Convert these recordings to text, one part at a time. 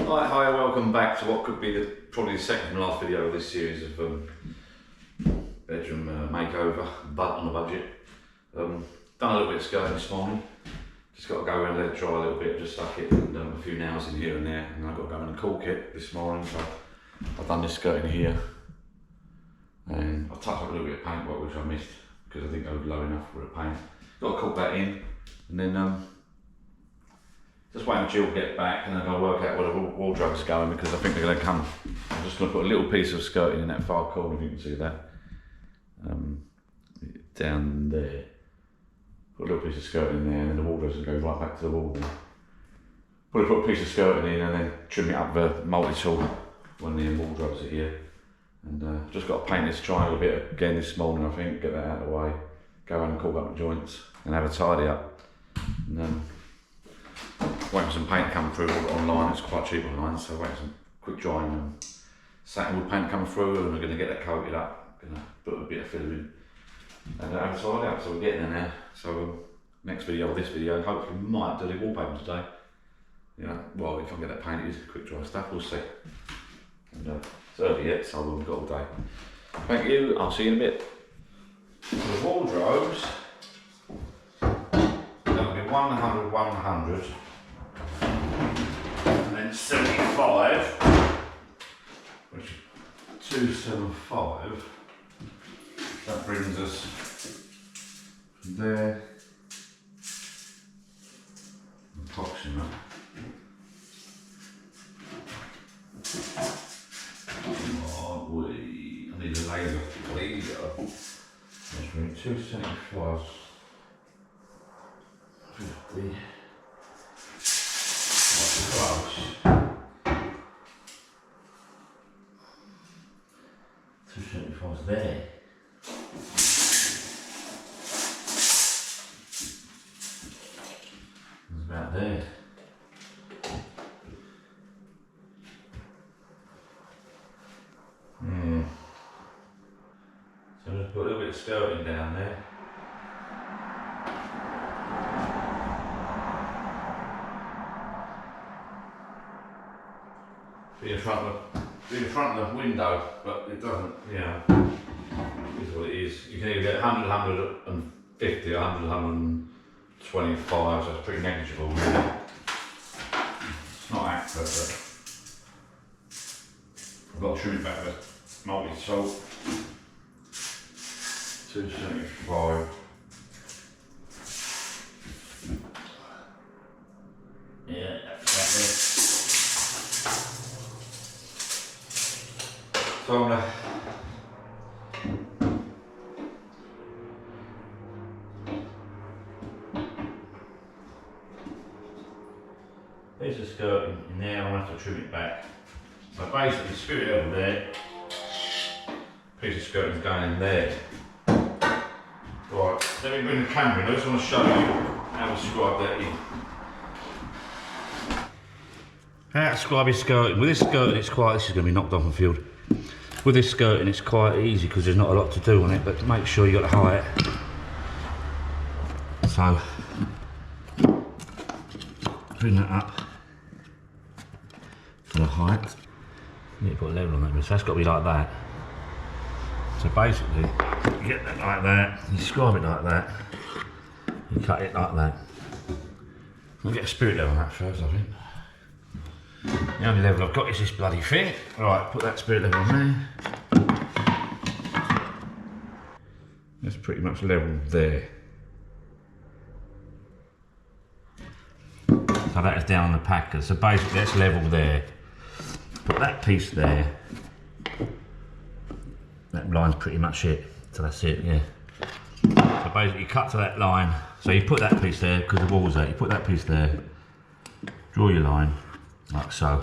Hi, welcome back to what could be probably the second and last video of this series of bedroom makeover, but on a budget. Done a little bit of skirting this morning. Just got to go around and let it dry a little bit, just stuck it and a few nails in here and there, and I've got to go and caulk it this morning. So I've done this skirting here, and I've touched up a little bit of paintwork which I missed because I think I was low enough for the paint. Got to caulk that in, and then just wait until Jill get back, and then I'll work out where the wardrobe's going, because I think they're going to come. I'm just going to put a little piece of skirting in that far corner, if you can see that. Down there. Put a little piece of skirting in there, and then the wardrobe's going to go right back to the wall there. Probably put a piece of skirting in and then trim it up with a multi-tool when the wardrobes are here. And just got to paint this triangle a bit again this morning, I think, get that out of the way. Go around and caulk up the joints and have a tidy up. And then waiting for some paint coming through online. It's quite cheap online, so waiting for some quick drying and satinwood paint coming through, and we're going to get that coated up. Going to put a bit of filler in and have a tidy up. So we're getting there now. So next video or this video, hopefully we might do the wallpaper today. You know, well, if I can get that painted, quick dry stuff, we'll see. And it's early yet, so we've got all day. Thank you. I'll see you in a bit. So the wardrobes, that'll be 100, 100. And then 75, which is 275. That brings us from there, approximate. I need a laser. Measuring 275. 50. Close. 275's there. It's about there. So I'm just put a little bit of skirting down there. Be in front of the window, but it doesn't, you know, it is what it is. You can either get 100, 150, 100, 125, so it's pretty negligible really. It's not accurate, but I've got to trim it back with multi-tool. 275. Yeah, that's that there. So I'm gonna piece of skirting in there. I'm gonna have to trim it back. So basically, spirit level there, piece of skirting's going in there. Right, let me bring the camera in. I just want to show you how to scribe that in. How to scribe your skirting. With this skirting, it's quite, this is going to be knocked off the field. With this skirting, it's quite easy because there's not a lot to do on it, but make sure you got the height. So, bring that up to the height. You need to put a level on that, so that's got to be like that. So basically, you get that like that, you scribe it like that, you cut it like that. I'll get a spirit level on that first, I think. The only level I've got is this bloody thing. Right, put that spirit level on there. That's pretty much level there. So that is down on the packer. So basically that's level there. Put that piece there. That line's pretty much it. So that's it, yeah. So basically you cut to that line. So you put that piece there because the wall's there. You put that piece there. Draw your line. Like so.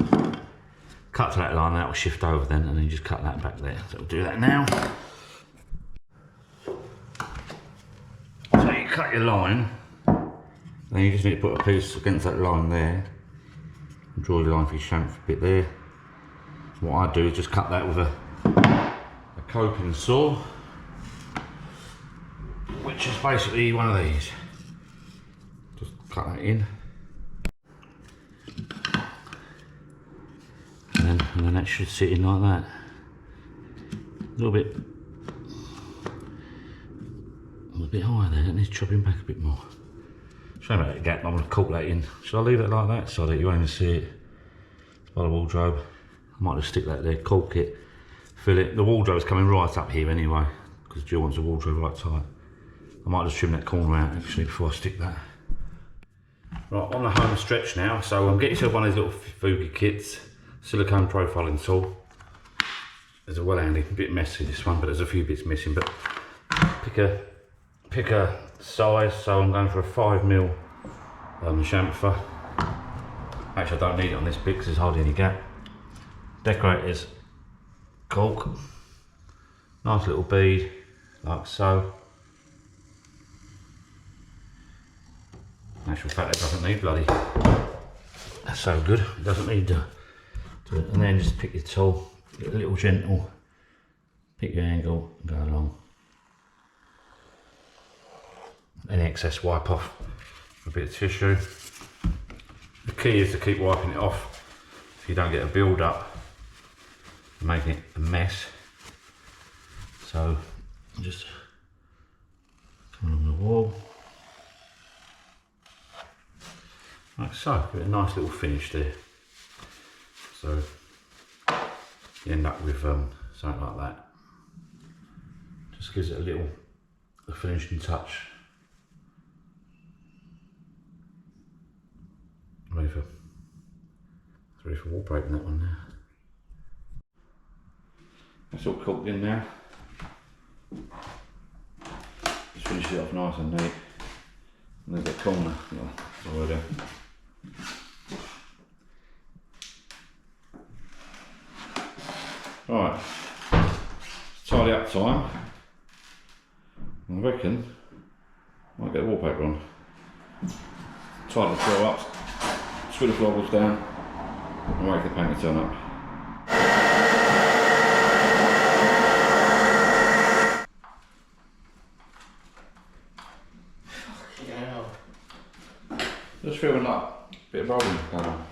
Cut to that line, that will shift over then, and then you just cut that back there. So we'll do that now. So you cut your line, then you just need to put a piece against that line there. And draw your line for your shank bit there. What I do is just cut that with a caulking saw, which is basically one of these. Just cut that in. and then that should sit in like that. A little bit higher there, that needs chopping back a bit more. Shame about that gap, I'm going to caulk that in. Should I leave it like that so that you won't even see it? It's by the wardrobe. I might just stick that there, caulk it, fill it. The wardrobe's coming right up here anyway, because Jill wants the wardrobe right tight. I might just trim that corner out actually before I stick that. Right, on the home stretch now, so get yourself one of these little Fugi kits, silicone profiling tool. There's a well handy, a bit messy this one, but there's a few bits missing, but pick a size, so I'm going for a 5mm chamfer. Actually I don't need it on this bit because there's hardly any gap. Decorators, caulk, nice little bead, like so. In actual fact, it doesn't need bloody, that's so good, it doesn't need to do it. And then just pick your tool, get a little gentle, pick your angle, and go along. Any excess wipe off with a bit of tissue. The key is to keep wiping it off so you don't get a build up and making it a mess. So just come along the wall. Like so, get a nice little finish there. So you end up with something like that. Just gives it a finishing touch. Ready for wallpapering that one now. That's all caulked in now. Just finish it off nice and neat. And there's that corner. That's all I do. Right, tidy up time. I reckon I might get wallpaper on. Tidy the floor up. Screw the floorboards down and wait for the paint to turn up. Just feeling like a bit of rolling going on.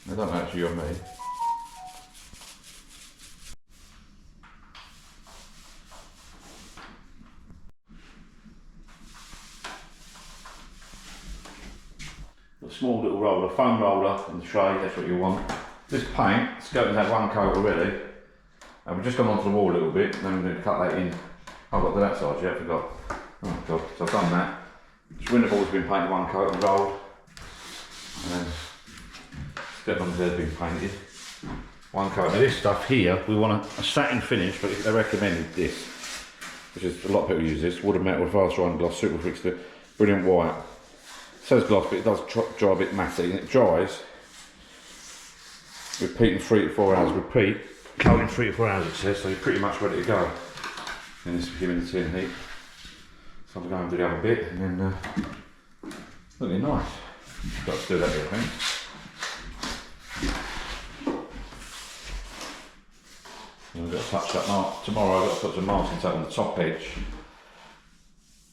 They don't actually on me. A small little roller, foam roller in the tray, that's what you want. This paint, skirting's had one coat already, and we've just gone onto the wall a little bit, and then we're going to cut that in. I've got to that side yet, I forgot. Oh god, so I've done that. This window board's been painted one coat and rolled, and then skirting on there's been painted. One coat. Now this stuff here, we want a satin finish, but they recommended this, which is a lot of people use this. Wood and metal, fast drying gloss, super fixed, brilliant white. It says gloss, but it does dry a bit matty, and it dries. Repeating 3 to 4 hours. Repeat, coating 3 to 4 hours. It says, so you're pretty much ready to go. In this humidity and heat. So I'm going to do the other bit, and then looking nice. Got to do that bit, I think. And we've got to touch that mark. Tomorrow I've got to put some masking tape on the top edge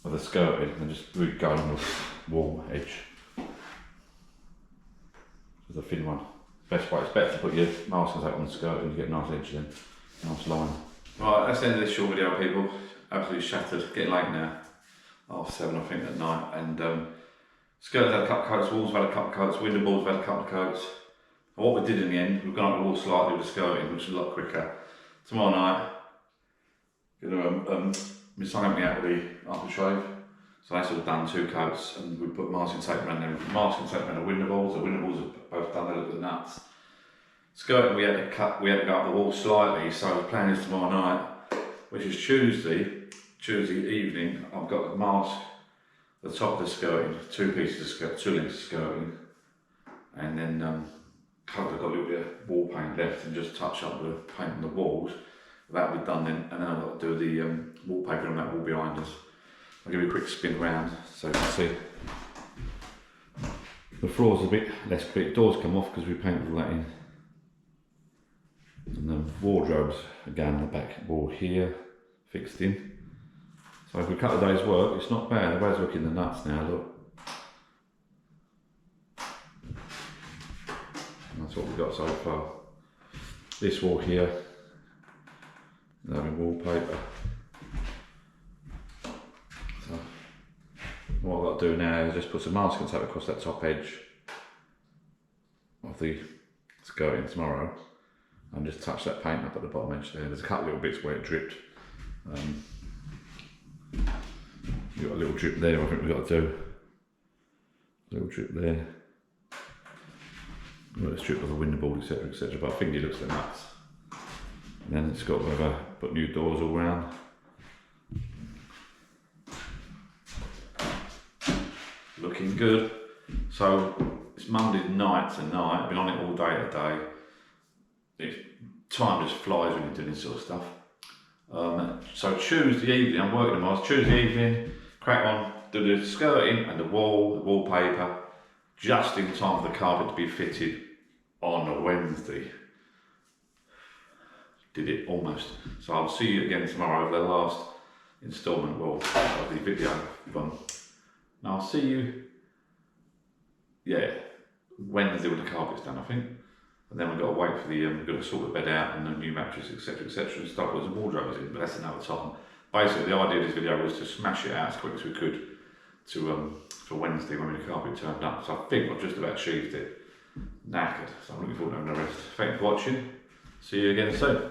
of the skirting and just really go on the wall edge. It's a thin one. Best way, it's better to put your masking tape on the skirt and you get a nice edge then. Nice line. Right, that's the end of this short video, people. Absolutely shattered. Getting late now. 7:30 I think at night. And skirts had a couple of coats, walls have had a couple of coats, window boards have had a couple of coats. And what we did in the end, we've gone up the wall slightly with the skirting, which is a lot quicker. Tomorrow night, my son helped me out with the aftershave. So that's all done, 2 coats, and we put masking tape around them. Masking tape around the window balls. The window balls are both done, they look at the nuts. Skirting we had to go up the wall slightly, so the plan is tomorrow night, which is Tuesday evening, I've got to mask the top of the skirting, 2 pieces of skirt, 2 lengths of skirting, and then I've got a little bit of wall paint left and just touch up the paint on the walls. That'll be done then, and then I've got to do the wallpaper on that wall behind us. I'll give you a quick spin round so you can see. The floor's a bit less quick, doors come off because we painted all that in. And the wardrobes, again, the back wall here, fixed in. So for a couple of days work, it's not bad. Everybody's looking the nuts now, look. And that's what we've got so far. This wall here, having wallpaper. So what I've got to do now is just put some masking tape across that top edge of the skirting tomorrow, and just touch that paint up at the bottom edge there. There's a couple of little bits where it dripped. You've got a little drip there, I think we've got to do. A little drip there. Well, it's drip of the window board, etc, etc, but I think it looks like nuts. And then it's got to put new doors all round. Looking good. So it's Monday night tonight. I've been on it all day today. Time just flies when you're doing this sort of stuff. So Tuesday evening, I'm working tomorrow. Tuesday evening, crack on, do the skirting and the wallpaper, just in time for the carpet to be fitted on a Wednesday. Did it almost. So I'll see you again tomorrow for the last instalment of the video. Now I'll see you, Wednesday when the carpet's done, I think. And then we've got to wait for we've got to sort the bed out and the new mattress, etc, and start putting some wardrobes in, but that's another time. Basically, the idea of this video was to smash it out as quick as we could for Wednesday when the carpet turned up. So I think I've just about achieved it. Knackered, so I'm looking forward to having the rest. Thanks for watching. See you again soon.